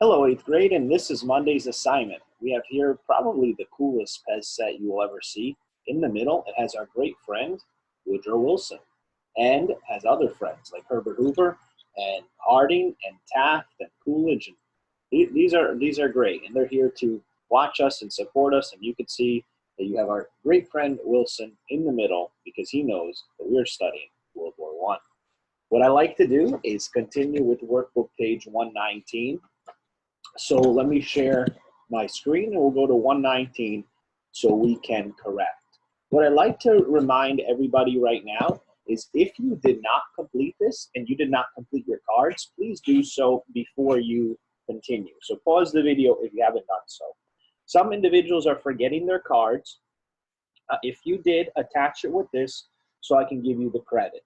Hello, 8th grade, and this is Monday's assignment. We have here probably the coolest Pez set you will ever see. In the middle, it has our great friend, Woodrow Wilson, and has other friends like Herbert Hoover and Harding and Taft and Coolidge. And these are great, and they're here to watch us and support us, and you can see that you have our great friend Wilson in the middle because he knows that we're studying World War I. What I like to do is continue with workbook page 119. So let me share my screen and we'll go to 119 so we can correct. What I'd like to remind everybody right now is if you did not complete this and you did not complete your cards, please do so before you continue. So pause the video if you haven't done so. Some individuals are forgetting their cards. If you did, attach it with this so I can give you the credit.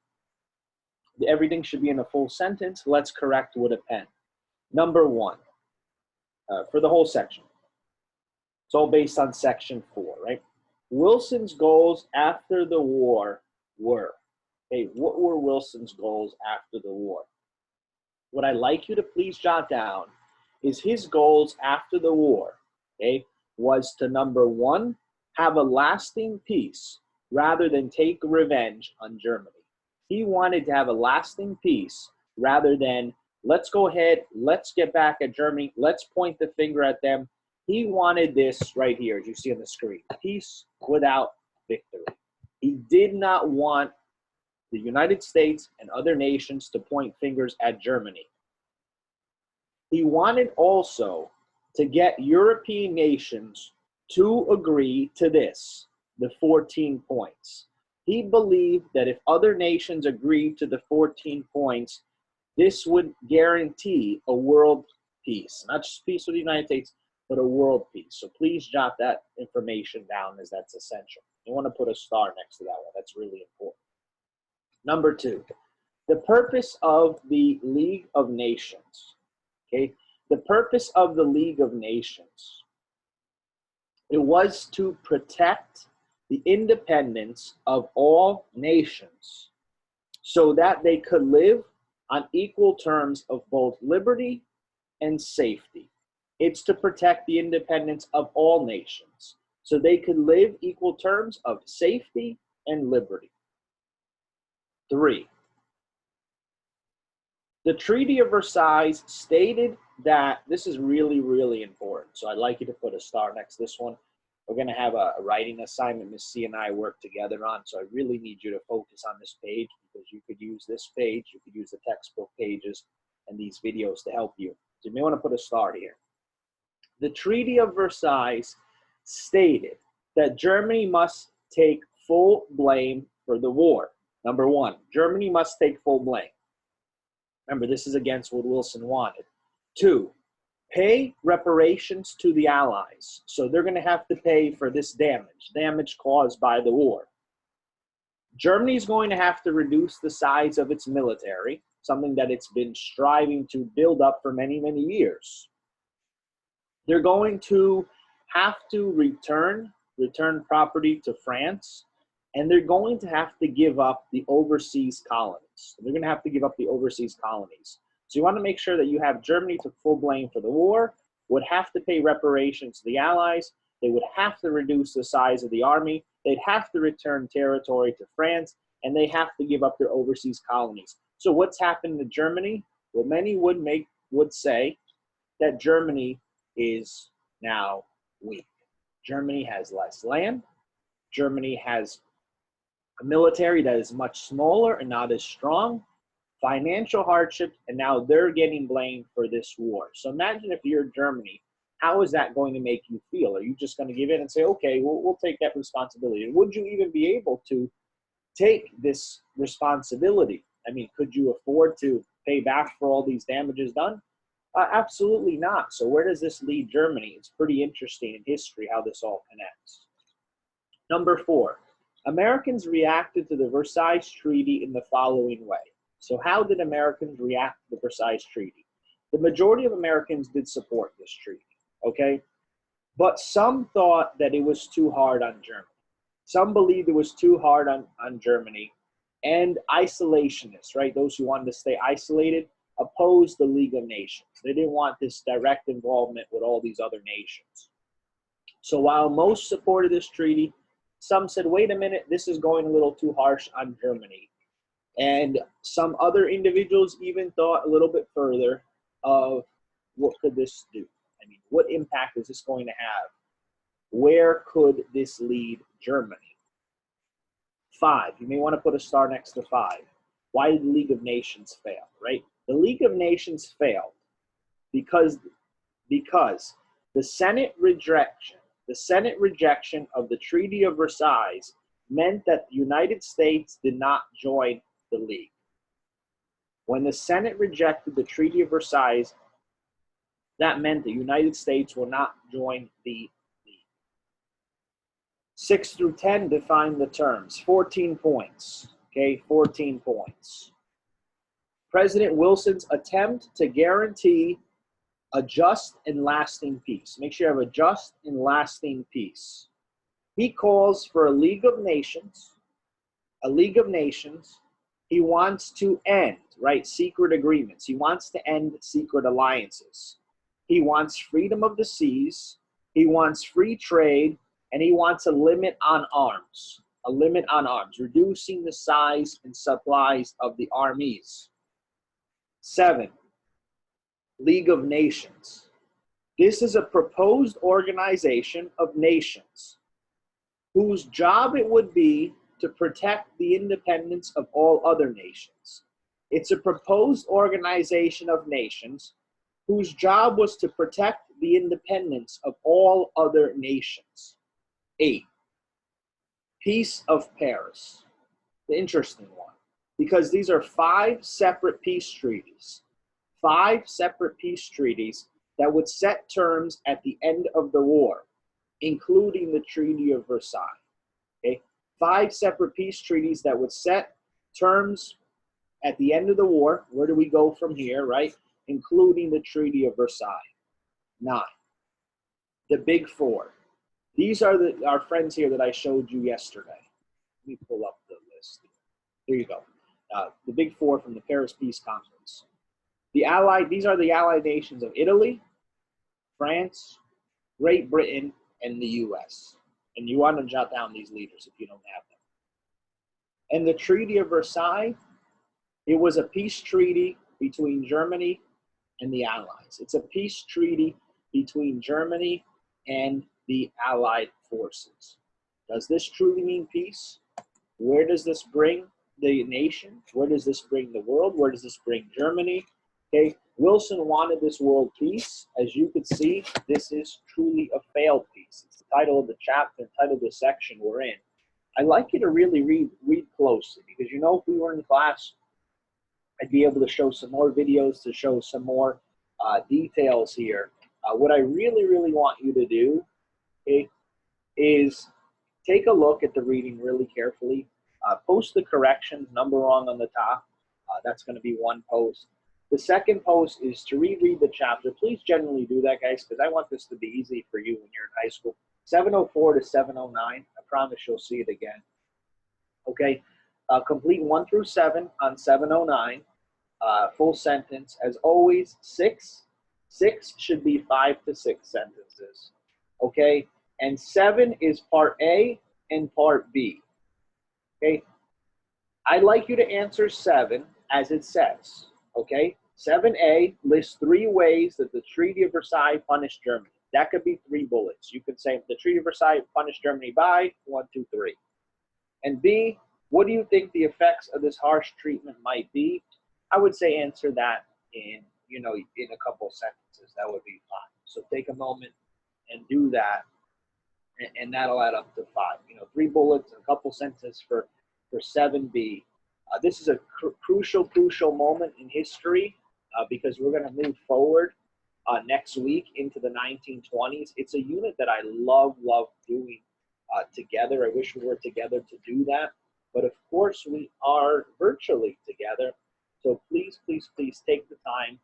Everything should be in a full sentence. Let's correct with a pen. Number 1. For the whole section. It's all based on section 4, right? Wilson's goals after the war were. Okay, what were Wilson's goals after the war? What I'd like you to please jot down is his goals after the war, okay, was to, number 1, have a lasting peace rather than take revenge on Germany. He wanted to have a lasting peace rather than let's go ahead, let's get back at Germany, let's point the finger at them. He wanted this right here, as you see on the screen, peace without victory. He did not want the United States and other nations to point fingers at Germany. He wanted also to get European nations to agree to this, the 14 points. He believed that if other nations agreed to the 14 points, this would guarantee a world peace, not just peace with the United States, but a world peace. So please jot that information down as that's essential. You want to put a star next to that one. That's really important. Number 2, the purpose of the League of Nations. Okay, the purpose of the League of Nations, it was to protect the independence of all nations so that they could live on equal terms of both liberty and safety. It's to protect the independence of all nations so they could live equal terms of safety and liberty. 3, the Treaty of Versailles stated that, this is really, really important, so I'd like you to put a star next to this one. We're going to have a writing assignment Miss C and I work together on, so I really need you to focus on this page because you could use this page, you could use the textbook pages and these videos to help you. So you may want to put a star here. The Treaty of Versailles stated that Germany must take full blame for the war. Number 1, Germany must take full blame. Remember, this is against what Wilson wanted. 2, pay reparations to the Allies. So they're going to have to pay for this damage caused by the war. Germany's going to have to reduce the size of its military, something that it's been striving to build up for many, many years. They're going to have to return property to France, and they're going to have to give up the overseas colonies. They're going to have to give up the overseas colonies. So you want to make sure that you have Germany took full blame for the war, would have to pay reparations to the Allies, they would have to reduce the size of the army, they'd have to return territory to France, and they have to give up their overseas colonies. So what's happened to Germany? Well, many would say that Germany is now weak. Germany has less land. Germany has a military that is much smaller and not as strong. Financial hardship, and now they're getting blamed for this war. So imagine if you're Germany, how is that going to make you feel? Are you just going to give in and say, okay, we'll take that responsibility? And would you even be able to take this responsibility? I mean, could you afford to pay back for all these damages done? Absolutely not. So where does this lead Germany? It's pretty interesting in history how this all connects. Number 4, Americans reacted to the Versailles Treaty in the following way. So how did Americans react to the Versailles Treaty? The majority of Americans did support this treaty, okay? But some thought that it was too hard on Germany. Some believed it was too hard on Germany. And isolationists, right? Those who wanted to stay isolated, opposed the League of Nations. They didn't want this direct involvement with all these other nations. So while most supported this treaty, some said, wait a minute, this is going a little too harsh on Germany. And some other individuals even thought a little bit further of what could this do? I mean, what impact is this going to have? Where could this lead Germany? 5, you may want to put a star next to 5. Why did the League of Nations fail, right? The League of Nations failed because the Senate rejection of the Treaty of Versailles meant that the United States did not join the League. When the Senate rejected the Treaty of Versailles, that meant the United States will not join the League. 6 through 10 define the terms. 14 points. Okay, 14 points. President Wilson's attempt to guarantee a just and lasting peace. Make sure you have a just and lasting peace. He calls for a League of Nations. A League of Nations. He wants to end, right, secret agreements. He wants to end secret alliances. He wants freedom of the seas. He wants free trade. And he wants a limit on arms. A limit on arms, reducing the size and supplies of the armies. 7, League of Nations. This is a proposed organization of nations whose job it would be to protect the independence of all other nations. It's a proposed organization of nations whose job was to protect the independence of all other nations. 8, Peace of Paris. The interesting one, because these are 5 separate peace treaties. 5 separate peace treaties that would set terms at the end of the war, including the Treaty of Versailles. Okay? 5 separate peace treaties that would set terms at the end of the war. Where do we go from here, right? Including the Treaty of Versailles. 9, the Big Four. These are our friends here that I showed you yesterday. Let me pull up the list. There you go. The Big Four from the Paris Peace Conference. These are the allied nations of Italy, France, Great Britain, and the U.S. And you want to jot down these leaders if you don't have them. And the Treaty of Versailles, it was a peace treaty between Germany and the Allies. It's a peace treaty between Germany and the Allied forces. Does this truly mean peace? Where does this bring the nation? Where does this bring the world? Where does this bring Germany? Okay, Wilson wanted this world peace. As you could see, this is truly a failed peace. It's the title of the chapter, the title of the section we're in. I'd like you to really read closely, because you know, if we were in class, I'd be able to show some more videos, to show some more details here. What I really, really want you to do, okay, is take a look at the reading really carefully. Post the corrections, number wrong on the top. That's going to be one post. The second post is to reread the chapter. Please generally do that, guys, because I want this to be easy for you when you're in high school. 704 to 709. I promise you'll see it again. Okay. Complete 1 through 7 on 709. Full sentence. As always, 6. 6 should be 5 to 6 sentences. Okay. And 7 is part A and part B. Okay. I'd like you to answer 7 as it says. Okay. 7A lists 3 ways that the Treaty of Versailles punished Germany. That could be 3 bullets. You could say the Treaty of Versailles punished Germany by 1, 2, 3. And B, what do you think the effects of this harsh treatment might be? I would say answer that in a couple of sentences. That would be fine. So take a moment and do that, and that'll add up to 5. 3 bullets and a couple sentences for 7B. This is a crucial moment in history because we're going to move forward next week into the 1920s. It's a unit that I love doing together. I wish we were together to do that. But of course, we are virtually together. So please take the time,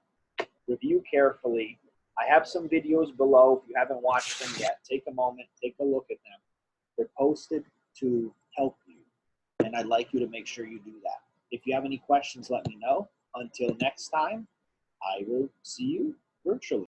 review carefully. I have some videos below. If you haven't watched them yet, take a moment, take a look at them. They're posted to help you, and I'd like you to make sure you do that. If you have any questions, let me know. Until next time, I will see you virtually.